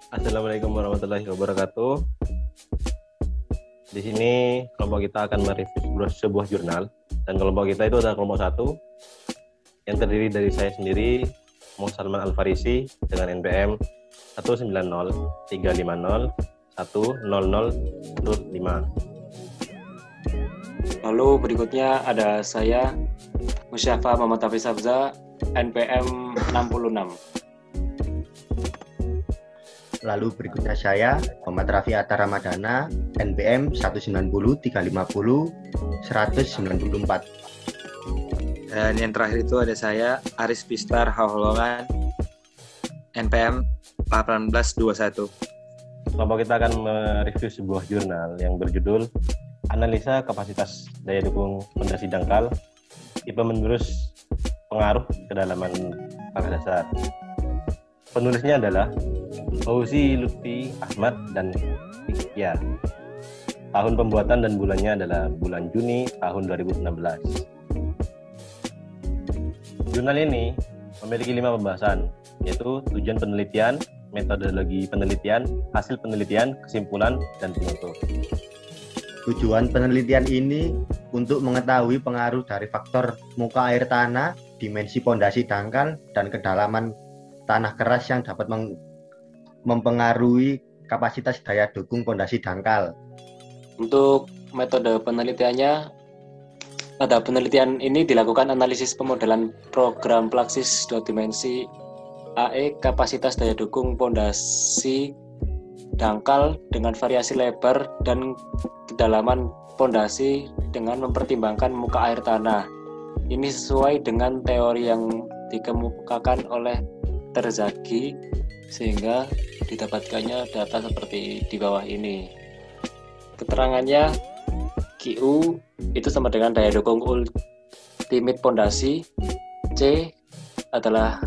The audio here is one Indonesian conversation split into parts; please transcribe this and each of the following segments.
Assalamualaikum warahmatullahi wabarakatuh. Di sini kelompok kita akan mereview sebuah jurnal, dan kelompok kita itu adalah kelompok satu yang terdiri dari saya sendiri, Mo Salman Al-Farisi, dengan NPM 19035010005. Lalu berikutnya ada saya, Musyafa Muhammad Hafiz Hafza, NPM 66. Lalu berikutnya saya, Muhammad Rafi Atta Ramadana, NPM 190350194. Dan yang terakhir itu ada saya, Aris Pistar Hauholongan, NPM 1821. Kelompok kita akan mereview sebuah jurnal yang berjudul Analisa Kapasitas Daya Dukung Pondasi Dangkal, Tipe Menurus Pengaruh Kedalaman Pangkat Dasar. Penulisnya adalah Fauzi Lutfi Ahmad dan Ikhya. Tahun pembuatan dan bulannya adalah bulan Juni tahun 2016. Jurnal ini memiliki 5 pembahasan, yaitu tujuan penelitian, metodologi penelitian, hasil penelitian, kesimpulan, dan penutup. Tujuan penelitian ini untuk mengetahui pengaruh dari faktor muka air tanah, dimensi pondasi dangkal, dan kedalaman tanah keras yang dapat mempengaruhi kapasitas daya dukung pondasi dangkal. Untuk metode penelitiannya, pada penelitian ini dilakukan analisis pemodelan program Plaxis 2 dimensi AE kapasitas daya dukung pondasi dangkal dengan variasi lebar dan kedalaman pondasi dengan mempertimbangkan muka air tanah. Ini sesuai dengan teori yang dikemukakan oleh Terzaghi, sehingga didapatkannya data seperti di bawah ini. Keterangannya, QU itu sama dengan daya dukung ultimate pondasi, C adalah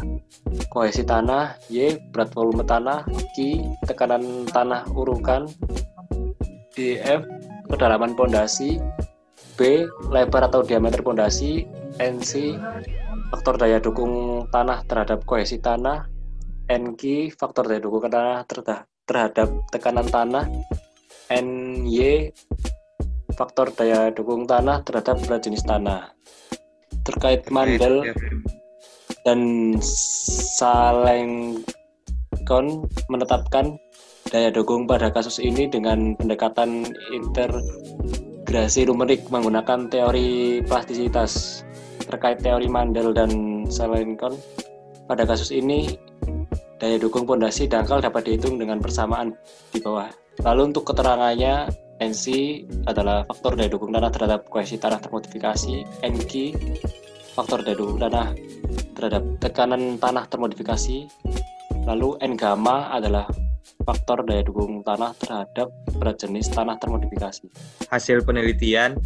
kohesi tanah, Y berat volume tanah, Q tekanan tanah urukan, DF kedalaman pondasi, B lebar atau diameter pondasi, NC faktor daya dukung tanah terhadap kohesi tanah, NQ faktor daya dukung tanah terhadap tekanan tanah, NY faktor daya dukung tanah terhadap berat jenis tanah. Terkait Mandel dan Salenkon menetapkan daya dukung pada kasus ini dengan pendekatan integrasi numerik menggunakan teori plastisitas. Terkait teori Mandel dan Salenkon, pada kasus ini daya dukung pondasi dangkal dapat dihitung dengan persamaan di bawah. Lalu untuk keterangannya, NC adalah faktor daya dukung tanah terhadap kohesi tanah termodifikasi, NQ faktor daya dukung tanah terhadap tekanan tanah termodifikasi, lalu N gamma adalah faktor daya dukung tanah terhadap berat jenis tanah termodifikasi. Hasil penelitian,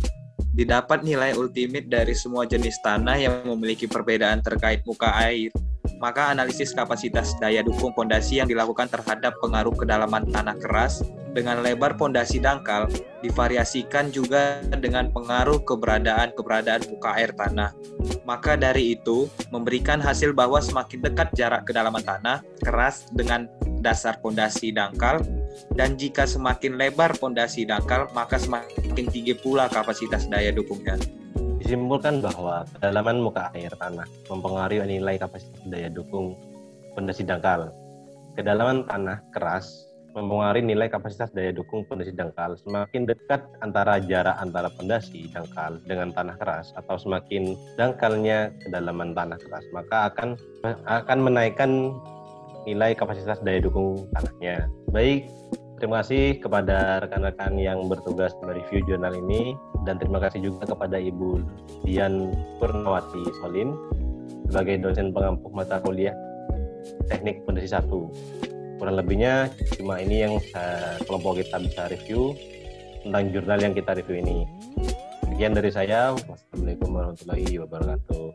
didapat nilai ultimate dari semua jenis tanah yang memiliki perbedaan terkait muka air. Maka analisis kapasitas daya dukung pondasi yang dilakukan terhadap pengaruh kedalaman tanah keras dengan lebar pondasi dangkal divariasikan juga dengan pengaruh keberadaan muka air tanah. Maka dari itu memberikan hasil bahwa semakin dekat jarak kedalaman tanah keras dengan dasar pondasi dangkal, dan jika semakin lebar pondasi dangkal maka semakin tinggi pula kapasitas daya dukungnya. Disimpulkan bahwa kedalaman muka air tanah mempengaruhi nilai kapasitas daya dukung pondasi dangkal. Kedalaman tanah keras mempengaruhi nilai kapasitas daya dukung pondasi dangkal. Semakin dekat antara jarak antara pondasi dangkal dengan tanah keras, atau semakin dangkalnya kedalaman tanah keras, maka akan menaikkan nilai kapasitas daya dukung tanahnya. Baik, terima kasih kepada rekan-rekan yang bertugas mereview jurnal ini, dan terima kasih juga kepada Ibu Dian Purnawati Solin sebagai dosen pengampu mata kuliah Teknik Pondasi 1. Kurang lebihnya cuma ini yang kelompok kita bisa review tentang jurnal yang kita review ini. Sekian dari saya. Wassalamualaikum warahmatullahi wabarakatuh.